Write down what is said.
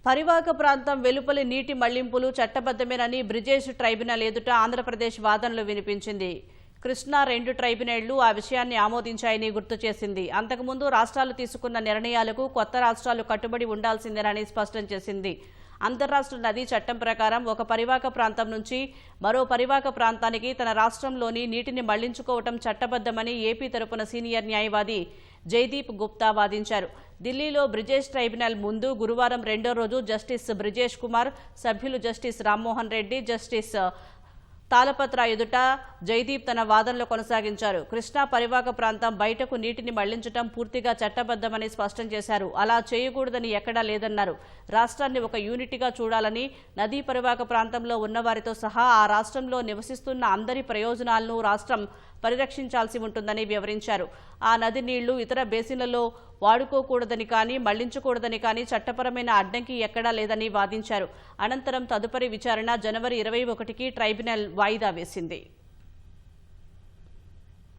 పరివాహక ప్రాంతం వెలుపలి నీటి మళ్లింపులు చట్టబద్దమేనని బ్రిజేష్ ట్రైబ్యునల్ ఎదుట ఆంధ్రప్రదేశ్ వాదనలు వినిపించింది. కృష్ణా 2 ట్రైబ్యునళ్లు ఆ విషయాన్ని ఆమోదించాయని గుర్తు చేసింది. అంతకుముందు రాష్ట్రాలు తీసుకున్న నిర్ణయాలకు కొత్త రాష్ట్రాలు కట్టుబడి ఉండాల్సిందేనని స్పష్టం చేసింది. అంతర్రాష్ట్ర నదీ చట్టం ప్రకారం ఒక పరివాహక ప్రాంతం నుంచి మరో పరివాహక ప్రాంతానికి తన రాష్ట్రంలోని నీటిని మళ్లించుకోవటం చట్టబద్దమని ఏపీ తరపున సీనియర్ న్యాయవాది జైదీప్ గుప్తా వాదించారు. ఢిల్లీలో బ్రిజేష్ ట్రైబ్యునల్ ముందు గురువారం రెండో రోజు జస్టిస్ బ్రిజేష్ కుమార్, సభ్యులు జస్టిస్ రామ్మోహన్ రెడ్డి, జస్టిస్ తాళపత్ర ఎదుట జైదీప్ తన వాదనలు కొనసాగించారు. కృష్ణా పరివాహక ప్రాంతం బయటకు నీటిని మళ్లించడం పూర్తిగా చట్టబద్దమని స్పష్టం చేశారు. అలా చేయకూడదని ఎక్కడా లేదన్నారు. రాష్ట్రాన్ని ఒక యూనిట్గా చూడాలని, నదీ పరివాహక ప్రాంతంలో ఉన్నవారితో సహా ఆ రాష్ట్రంలో నివసిస్తున్న అందరి ప్రయోజనాలను రాష్ట్రం పరిరక్షించాల్సి ఉంటుందని వివరించారు. ఆ నది నీళ్లు ఇతర బేసిన్లలో వాడుకోకూడదని కానీ మళ్లించకూడదని కానీ చట్టపరమైన అడ్డంకి ఎక్కడా లేదని వాదించారు. అనంతరం తదుపరి విచారణ జనవరి 21కి ట్రైబ్యునల్ వాయిదా వేసింది.